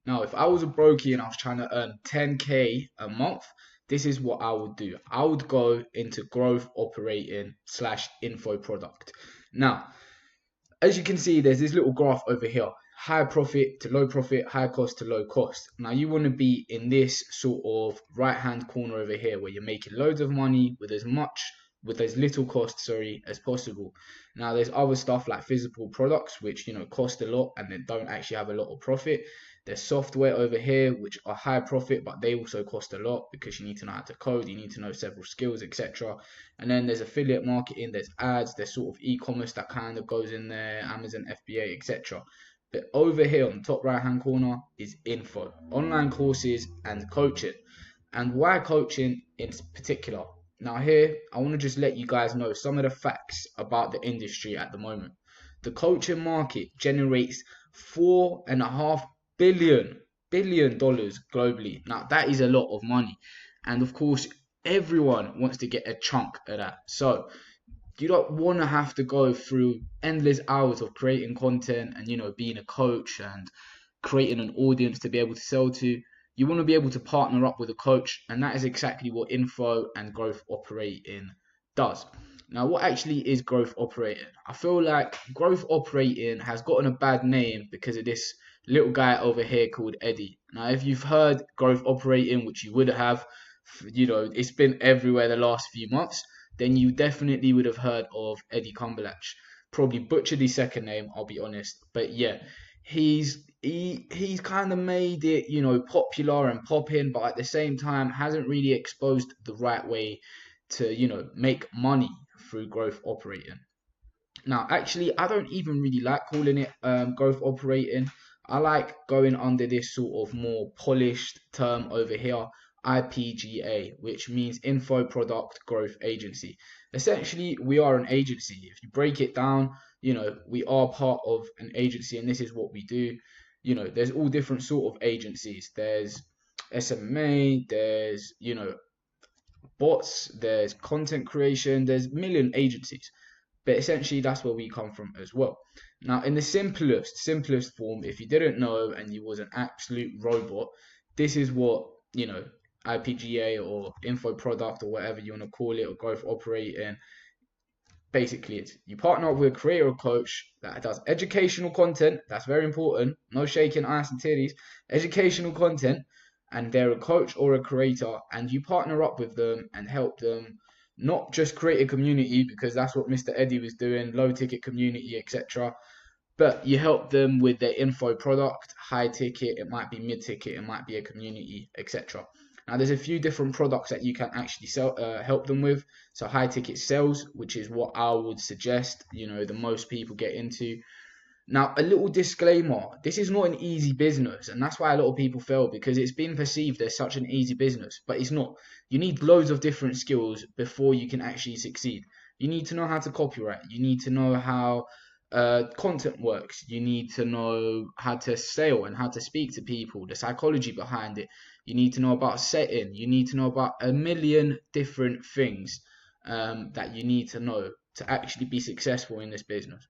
Now, if I was a brokey and I was trying to earn 10K a month, this is what I would do. I would go into growth operating slash info product. Now, as you can see, there's this little graph over here. High profit to low profit, high cost to low cost. Now you want to be in this sort of right hand corner over here where you're making loads of money with as little cost, as possible. Now there's other stuff like physical products which cost a lot and then don't actually have a lot of profit. There's software over here which are high profit but they also cost a lot because you need to know how to code, you need to know several skills, etc. And then there's affiliate marketing, there's ads, there's sort of e-commerce that kind of goes in there, Amazon FBA, etc. But over here on the top right hand corner is info, online courses and coaching. And why coaching in particular? Now here, I want to just let you guys know some of the facts about the industry at the moment. The coaching market generates $4.5 billion globally. Now that is a lot of money. And of course, everyone wants to get a chunk of that. So you don't want to have to go through endless hours of creating content and being a coach and creating an audience to be able to sell to. You want to be able to partner up with a coach, and that is exactly what info and growth operating does. Now, what actually is growth operating? I feel like growth operating has gotten a bad name because of this little guy over here called Eddie. Now, if you've heard growth operating, which you would have, it's been everywhere the last few months, then you definitely would have heard of Eddie Cumberlatch. Probably butchered his second name, I'll be honest. But yeah, he's kind of made it, popular and popping, but at the same time hasn't really exposed the right way to, make money through growth operating. Now, actually, I don't even really like calling it growth operating. I like going under this sort of more polished term over here, IPGA, which means Info Product Growth Agency. Essentially, we are an agency. If you break it down, we are part of an agency and this is what we do. There's all different sort of agencies. There's SMA, there's, bots, there's content creation, there's a million agencies. But essentially, that's where we come from as well. Now, in the simplest form, if you didn't know and you was an absolute robot, this is what, IPGA or info product or whatever you want to call it or growth operating. Basically, it's you partner up with a creator or coach that does educational content. That's very important. No shaking ass and titties. Educational content, and they're a coach or a creator, and you partner up with them and help them not just create a community because that's what Mr. Eddie was doing, low ticket community, etc. But you help them with their info product, high ticket, it might be mid ticket, it might be a community, etc. Now, there's a few different products that you can actually help them with. So high ticket sales, which is what I would suggest, the most people get into. Now, a little disclaimer, this is not an easy business, and that's why a lot of people fail because it's been perceived as such an easy business, but it's not. You need loads of different skills before you can actually succeed. You need to know how to copyright. You need to know how content works. You need to know how to sell and how to speak to people, the psychology behind it. You need to know about setting. You need to know about a million different things that you need to know to actually be successful in this business.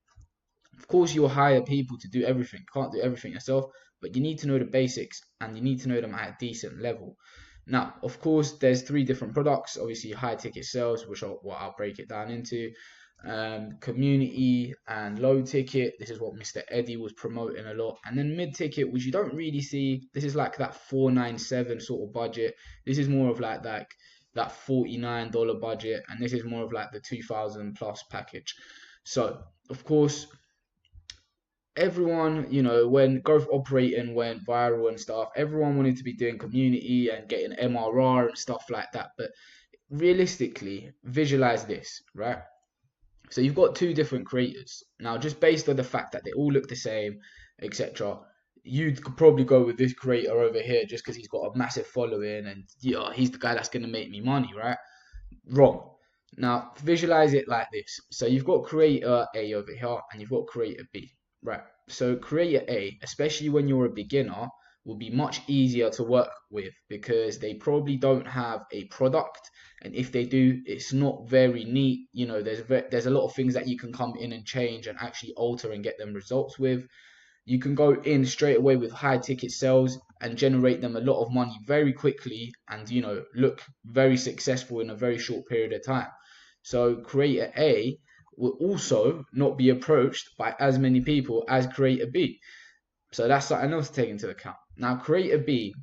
Of course, you'll hire people to do everything. You can't do everything yourself, but you need to know the basics and you need to know them at a decent level. Now, of course, there's three different products. Obviously, high ticket sales, which are what I'll break it down into. Community and low ticket. This is what Mr. Eddie was promoting a lot. And then mid ticket, which you don't really see. This is like that $497 sort of budget. This is more of like that $49 budget. And this is more of like the 2000 plus package. So, of course, everyone, when growth operating went viral and stuff, everyone wanted to be doing community and getting MRR and stuff like that. But realistically, visualize this, right? So you've got two different creators. Now, just based on the fact that they all look the same, etc., you could probably go with this creator over here just because he's got a massive following and he's the guy that's going to make me money, right? Wrong. Now, visualize it like this. So you've got creator A over here and you've got creator B, right? So creator A, especially when you're a beginner, will be much easier to work with because they probably don't have a product, and if they do, it's not very neat. There's a lot of things that you can come in and change and actually alter and get them results with. you can go in straight away with high ticket sales and generate them a lot of money very quickly, and look very successful in a very short period of time. So creator A will also not be approached by as many people as creator B. So that's something else to take into account. Now, creator B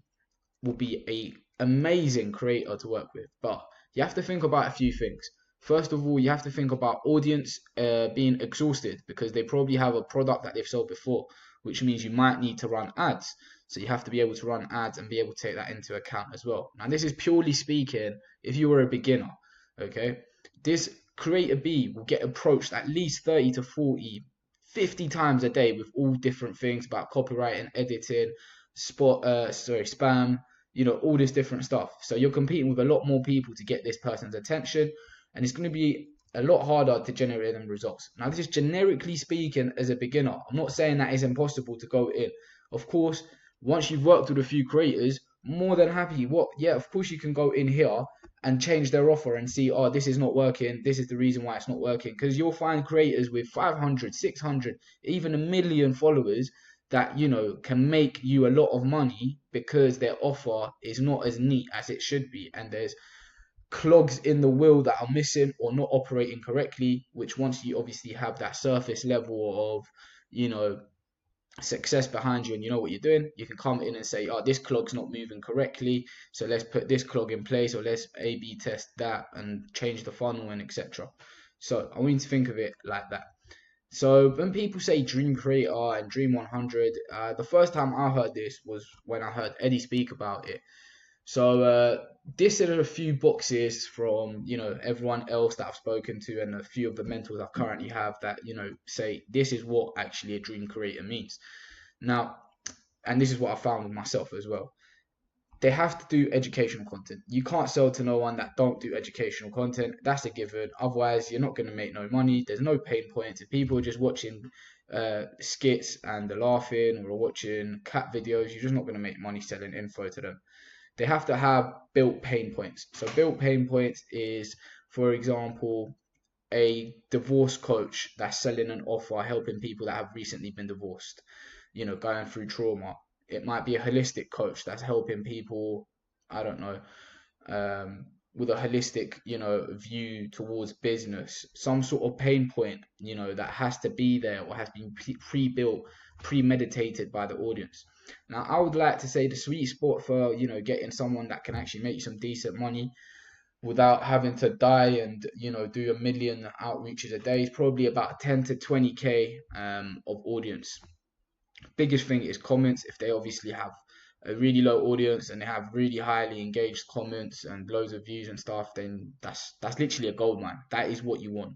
will be a amazing creator to work with, but you have to think about a few things. First of all, you have to think about audience being exhausted, because they probably have a product that they've sold before, which means you might need to run ads. So you have to be able to run ads and be able to take that into account as well. Now, this is purely speaking if you were a beginner, okay? This creator B will get approached at least 30 to 40, 50 times a day with all different things about copywriting, editing, spam, all this different stuff. So you're competing with a lot more people to get this person's attention, and it's going to be a lot harder to generate them results. Now, this is generically speaking as a beginner. I'm not saying that it's impossible to go in. Of course, once you've worked with a few creators, more than happy. Of course you can go in here and change their offer and see, oh, this is not working. This is the reason why it's not working. Because you'll find creators with 500, 600, even 1 million followers that, can make you a lot of money because their offer is not as neat as it should be. And there's clogs in the wheel that are missing or not operating correctly, which once you obviously have that surface level of, success behind you and you know what you're doing, you can come in and say, oh, this clog's not moving correctly, so let's put this clog in place, or let's A/B test that and change the funnel and etc. So I want you to think of it like that. So when people say dream creator and dream 100, the first time I heard this was when I heard Eddie speak about it. So this is a few boxes from everyone else that I've spoken to, and a few of the mentors I currently have that say this is what actually a dream creator means. Now, and this is what I found with myself as well. They have to do educational content. You can't sell to no one that don't do educational content. That's a given. Otherwise, you're not going to make no money. There's no pain points. If people are just watching skits and they're laughing, or watching cat videos, you're just not going to make money selling info to them. They have to have built pain points. So built pain points is, for example, a divorce coach that's selling an offer helping people that have recently been divorced, going through trauma. It might be a holistic coach that's helping people, I don't know, with a holistic, view towards business. Some sort of pain point, that has to be there or has been pre-built, premeditated by the audience. Now, I would like to say the sweet spot for, getting someone that can actually make some decent money without having to die and, do 1 million outreaches a day is probably about 10 to 20K of audience. Biggest thing is comments. If they obviously have a really low audience and they have really highly engaged comments and loads of views and stuff, then that's literally a gold mine. That is what you want.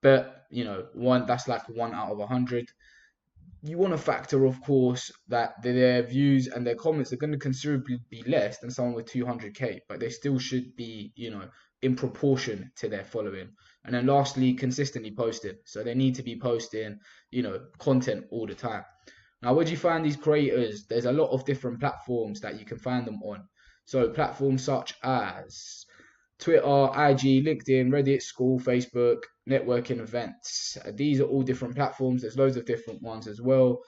But, that's like 1 out of 100. You want to factor, of course, that their views and their comments are going to considerably be less than someone with 200K, but they still should be, in proportion to their following. And then lastly, consistently posting. So they need to be posting, content all the time. Now, where do you find these creators? There's a lot of different platforms that you can find them on. So platforms such as Twitter, IG, LinkedIn, Reddit, school, Facebook, networking events. These are all different platforms. There's loads of different ones as well.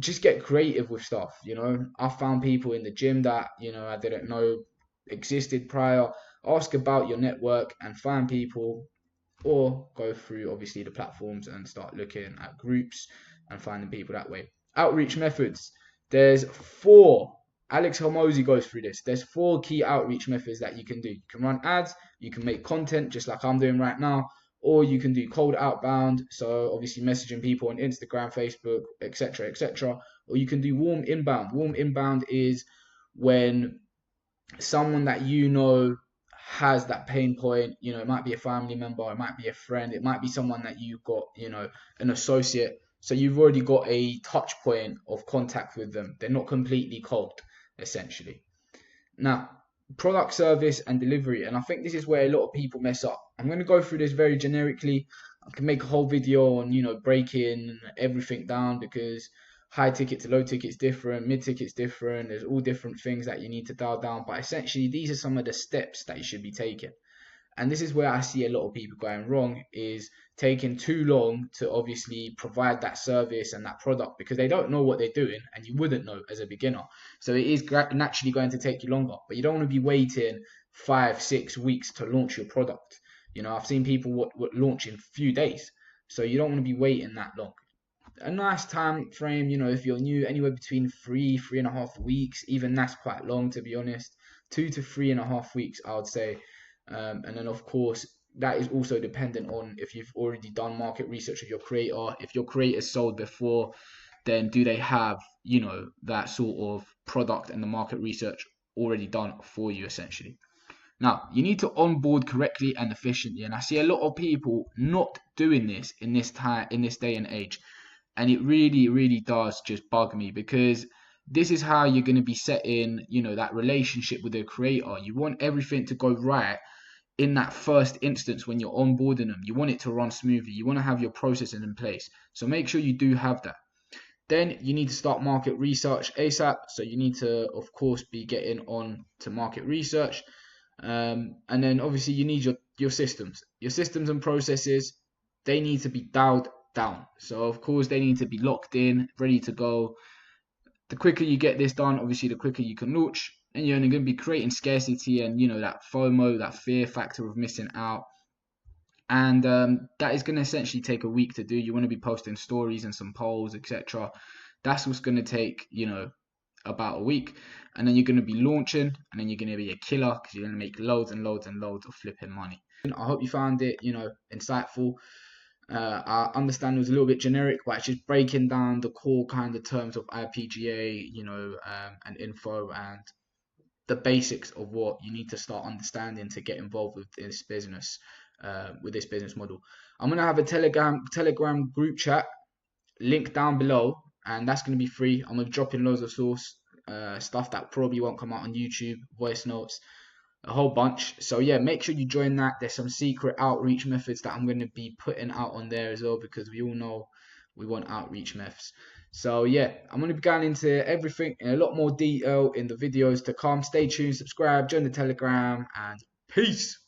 Just get creative with stuff, I found people in the gym that, I didn't know existed prior. Ask about your network and find people, or go through, obviously, the platforms and start looking at groups and finding people that way. Outreach methods. There's 4. Alex Hormozy goes through this. There's 4 key outreach methods that you can do. You can run ads, you can make content just like I'm doing right now, or you can do cold outbound, so obviously messaging people on Instagram, Facebook, etc., or you can do warm inbound. Warm inbound is when someone that has that pain point, it might be a family member, it might be a friend, it might be someone that you've got, an associate, so you've already got a touch point of contact with them. They're not completely cold, essentially. Now, product, service, and delivery. And I think this is where a lot of people mess up. I'm going to go through this very generically. I can make a whole video on, breaking everything down, because high ticket to low ticket is different, mid ticket is different. There's all different things that you need to dial down. But essentially, these are some of the steps that you should be taking. And this is where I see a lot of people going wrong, is taking too long to obviously provide that service and that product, because they don't know what they're doing, and you wouldn't know as a beginner. So it is naturally going to take you longer, but you don't want to be waiting 5 6 weeks to launch your product. I've seen people what launch in a few days, so you don't want to be waiting that long. A nice time frame, if you're new, anywhere between 3 3.5 weeks, even that's quite long, to be honest. 2 to 3.5 weeks, I would say. And then of course, that is also dependent on if you've already done market research of your creator. If your creator sold before, then do they have that sort of product and the market research already done for you, essentially. Now, you need to onboard correctly and efficiently, and I see a lot of people not doing this in this day and age. And it really, really does just bug me, because this is how you're going to be setting that relationship with the creator. You want everything to go right in that first instance when you're onboarding them. You want it to run smoothly. You want to have your processes in place, so make sure you do have that. Then you need to start market research ASAP. So you need to, of course, be getting on to market research. And then obviously you need your systems and processes. They need to be dialed down. So of course they need to be locked in, ready to go. The quicker you get this done, obviously the quicker you can launch, and you're only going to be creating scarcity and that FOMO, that fear factor of missing out. And that is going to essentially take a week to do. You want to be posting stories and some polls, etc. That's what's going to take about a week, and then you're going to be launching, and then you're going to be a killer, because you're going to make loads and loads and loads of flipping money. I hope you found it insightful. I understand it was a little bit generic, but it's just breaking down the core kind of terms of IPGA, and info, and the basics of what you need to start understanding to get involved with this business model. I'm gonna have a Telegram group chat link down below, and that's gonna be free. I'm gonna drop in loads of source stuff that probably won't come out on YouTube, voice notes, a whole bunch. So yeah, make sure you join that. There's some secret outreach methods that I'm going to be putting out on there as well, because we all know we want outreach methods. So yeah, I'm going to be going into everything in a lot more detail in the videos to come. Stay tuned, subscribe, join the Telegram, and peace.